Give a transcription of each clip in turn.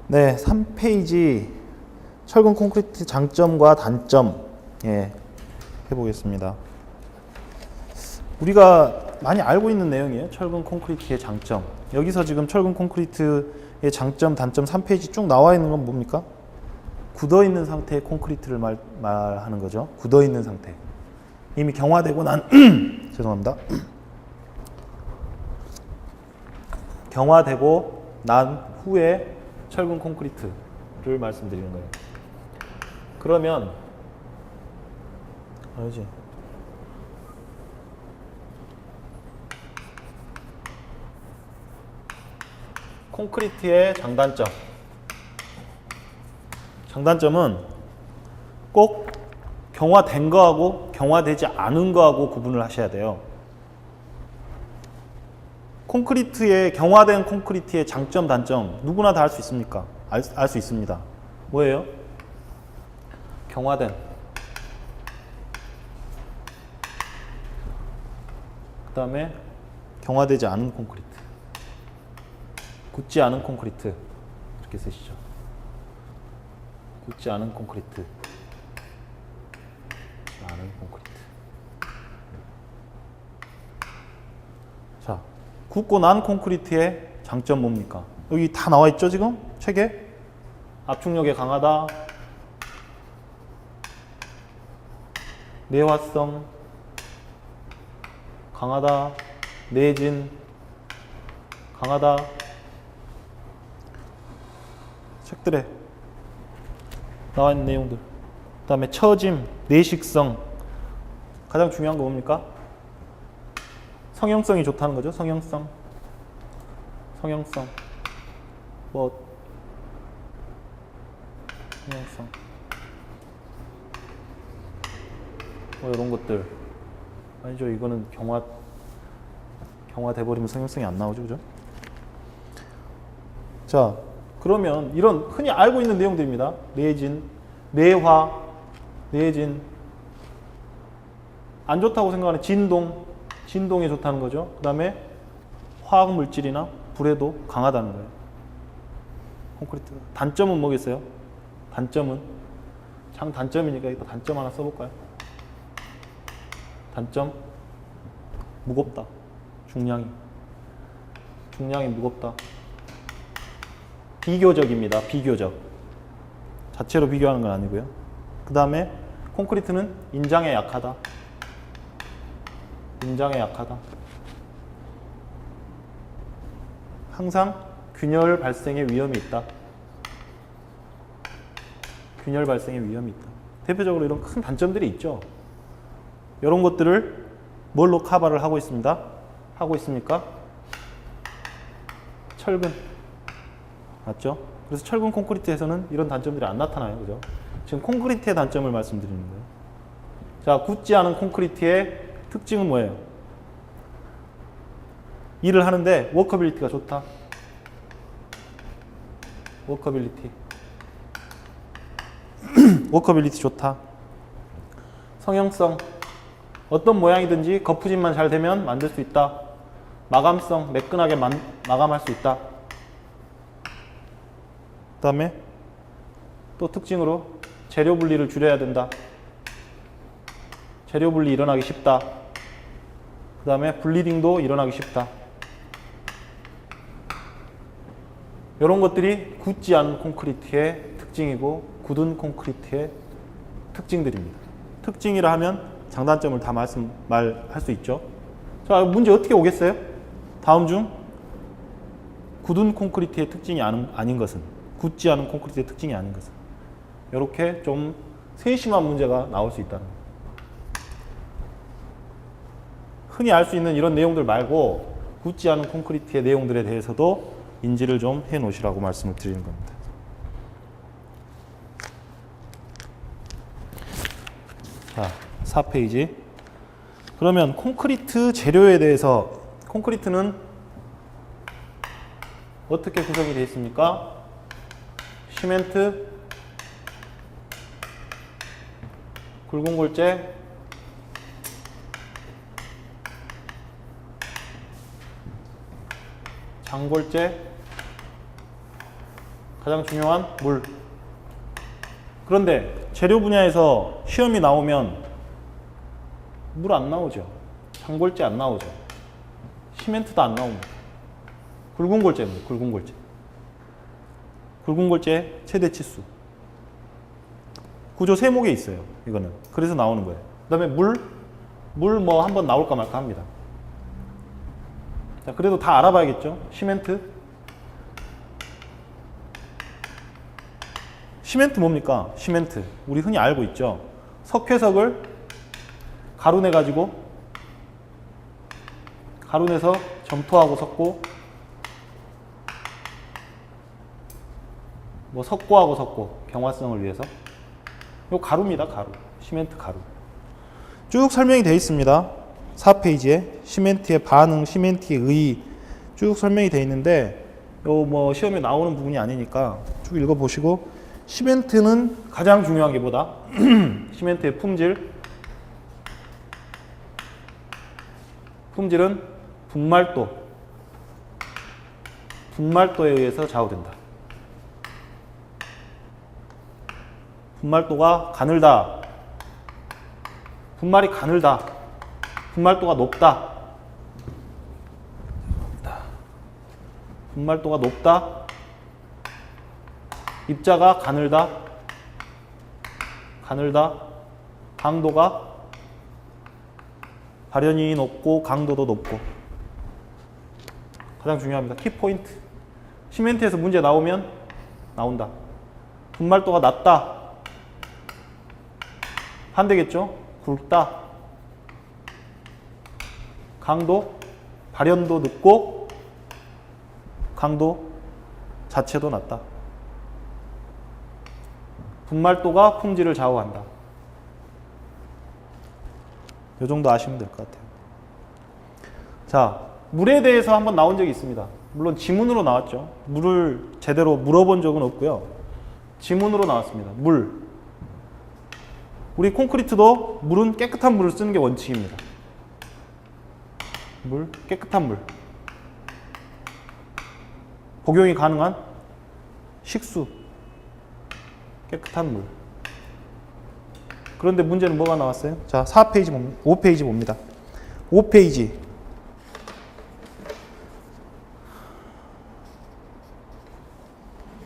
네, 3페이지 철근 콘크리트 장점과 단점 해보겠습니다. 우리가 많이 알고 있는 내용이에요. 철근 콘크리트의 장점. 여기서 지금 철근 콘크리트의 장점, 단점 3페이지 쭉 나와 있는 건 뭡니까? 굳어 있는 상태의 콘크리트를 말하는 거죠. 굳어 있는 상태. 이미 경화되고 난 죄송합니다. 경화되고 난 후에 철근 콘크리트를 말씀드리는 거예요. 그러면 알지? 콘크리트의 장단점. 장단점은 꼭 경화된 거하고 경화되지 않은 거하고 구분을 하셔야 돼요. 콘크리트의 경화된 콘크리트의 장점, 단점 누구나 다 알 수 있습니까? 알 수 있습니다. 뭐예요? 경화된. 그 다음에 경화되지 않은 콘크리트. 굳지 않은 콘크리트. 이렇게 쓰시죠. 굳지 않은 콘크리트. 않은 콘크리트. 자, 굳고 난 콘크리트의 장점 뭡니까? 여기 다 나와 있죠, 지금? 책에? 압축력이 강하다. 내화성 강하다. 내진 강하다. 책들에 나와 있는 내용들. 그 다음에 처짐, 내식성. 가장 중요한 거 뭡니까? 성형성이 좋다는 거죠. 성형성. 성형성. 성형성. 이런 것들. 아니죠. 이거는 경화돼 버리면 성형성이 안 나오죠. 그죠? 자, 그러면 이런 흔히 알고 있는 내용들입니다. 내진, 내화, 내진. 안 좋다고 생각하는 진동, 진동이 좋다는 거죠. 그 다음에 화학 물질이나 불에도 강하다는 거예요. 콘크리트. 단점은 뭐겠어요? 단점은 장단점이니까 이거 단점 하나 써볼까요? 단점 무겁다. 중량이 무겁다. 비교적입니다. 비교적. 자체로 비교하는 건 아니고요. 그 다음에 콘크리트는 인장에 약하다. 인장에 약하다. 항상 균열 발생의 위험이 있다. 균열 발생의 위험이 있다. 대표적으로 이런 큰 단점들이 있죠. 이런 것들을 뭘로 커버를 하고 있습니다. 하고 있습니까? 철근. 맞죠? 그래서 철근 콘크리트에서는 이런 단점들이 안 나타나요. 그죠? 지금 콘크리트의 단점을 말씀드리는 거예요. 자, 굳지 않은 콘크리트의 특징은 뭐예요? 일을 하는데 워커빌리티가 좋다. 워커빌리티. 워커빌리티 좋다. 성형성. 어떤 모양이든지 거푸짐만 잘 되면 만들 수 있다. 마감성. 매끈하게 마감할 수 있다. 그 다음에 또 특징으로 재료 분리를 줄여야 된다. 재료 분리 일어나기 쉽다. 그 다음에 블리딩도 일어나기 쉽다. 이런 것들이 굳지 않은 콘크리트의 특징이고 굳은 콘크리트의 특징들입니다. 특징이라 하면 장단점을 다 말할 수 있죠. 자, 문제 어떻게 오겠어요? 다음 중 굳은 콘크리트의 특징이 아닌 것은, 굳지 않은 콘크리트의 특징이 아닌 것은, 이렇게 좀 세심한 문제가 나올 수 있다는 거예요. 흔히 알 수 있는 이런 내용들 말고 굳지 않은 콘크리트의 내용들에 대해서도 인지를 좀 해 놓으시라고 말씀을 드리는 겁니다. 자, 4페이지. 그러면 콘크리트 재료에 대해서, 콘크리트는 어떻게 구성이 되어 있습니까? 시멘트, 굵은 골재, 장골재, 가장 중요한 물. 그런데 재료 분야에서 시험이 나오면 물 안 나오죠. 장골재 안 나오죠. 시멘트도 안 나옵니다. 굵은 골재입니다. 굵은 골재. 굵은 골재 최대 치수. 구조 세목에 있어요. 이거는. 그래서 나오는 거예요. 그 다음에 물 뭐 한번 나올까 말까 합니다. 자, 그래도 다 알아봐야겠죠. 시멘트. 시멘트 뭡니까? 시멘트. 우리 흔히 알고 있죠. 석회석을 가루내가지고 가루내서 점토하고 섞고 뭐 석고하고 섞고 경화성을 위해서 요 가루입니다. 가루. 시멘트 가루. 쭉 설명이 되어 있습니다. 4페이지에 시멘트의 반응, 시멘트의 의 쭉 설명이 되어 있는데 요 뭐 시험에 나오는 부분이 아니니까 쭉 읽어보시고 시멘트는 가장 중요한 게 뭐다? 시멘트의 품질. 품질은 분말도에 의해서 좌우된다. 분말도가 가늘다. 분말이 가늘다. 분말도가 높다. 분말도가 높다. 입자가 가늘다. 강도가 발연이 높고 강도도 높고. 가장 중요합니다. 키포인트. 시멘트에서 문제 나오면 나온다. 분말도가 낮다. 반대겠죠? 굵다. 강도, 발연도 높고 강도 자체도 낮다. 분말도가 품질을 좌우한다. 이 정도 아시면 될 것 같아요. 자, 물에 대해서 한번 나온 적이 있습니다. 물론 지문으로 나왔죠. 물을 제대로 물어본 적은 없고요. 지문으로 나왔습니다. 물. 우리 콘크리트도 물은 깨끗한 물을 쓰는 게 원칙입니다. 물, 깨끗한 물. 복용이 가능한 식수, 깨끗한 물. 그런데 문제는 뭐가 나왔어요? 자, 4페이지, 5페이지 봅니다. 5페이지.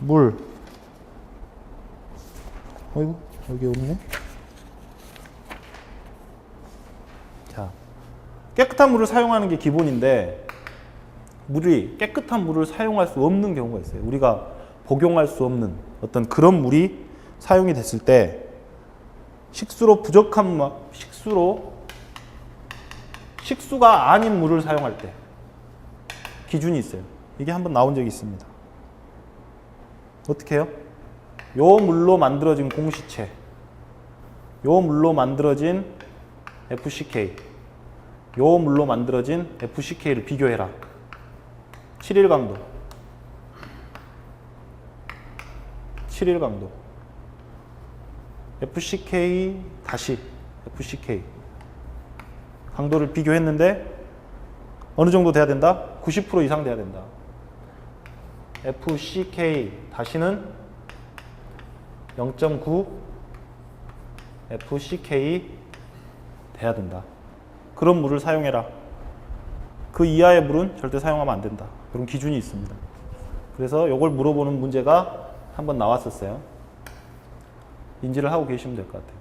물. 어이구, 여기 없네. 자, 깨끗한 물을 사용하는 게 기본인데 물이 깨끗한 물을 사용할 수 없는 경우가 있어요. 우리가 복용할 수 없는 어떤 그런 물이 사용이 됐을 때 식수로 부족한 식수가 아닌 물을 사용할 때 기준이 있어요. 이게 한번 나온 적이 있습니다. 어떻게 해요? 요 물로 만들어진 공시체, 요 물로 만들어진 FCK, 요 물로 만들어진 FCK를 비교해라. 7일 강도, 7일 강도, FCK 다시 FCK 강도를 비교했는데 어느 정도 돼야 된다? 90% 이상 돼야 된다. FCK 다시는 0.9 FCK 돼야 된다. 그런 물을 사용해라. 그 이하의 물은 절대 사용하면 안 된다. 그런 기준이 있습니다. 그래서 이걸 물어보는 문제가 한번 나왔었어요. 인지를 하고 계시면 될 것 같아요.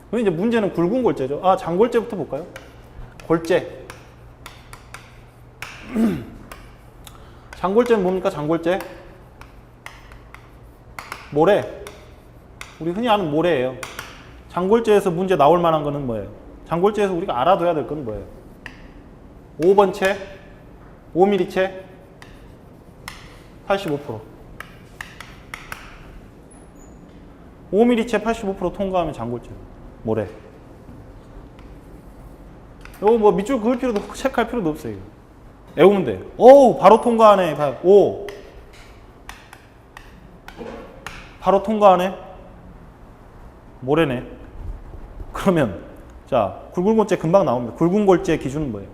그럼 이제 문제는 굵은 골재죠. 아, 장골재부터 볼까요? 골재. 장골재는 뭡니까? 장골재? 모래. 우리 흔히 아는 모래예요. 장골재에서 문제 나올 만한 거는 뭐예요? 장골재에서 우리가 알아둬야 될 건 뭐예요? 5번 채, 5mm 채, 85%. 5mm 채 85% 통과하면 장골재. 모래. 이거 뭐 밑줄 그을 필요도 없고 체크할 필요도 없어요. 외우면 돼. 오, 바로 통과하네. 오. 바로 통과하네. 모래네. 그러면 자, 굵은 골재 금방 나옵니다. 굵은 골재 기준은 뭐예요?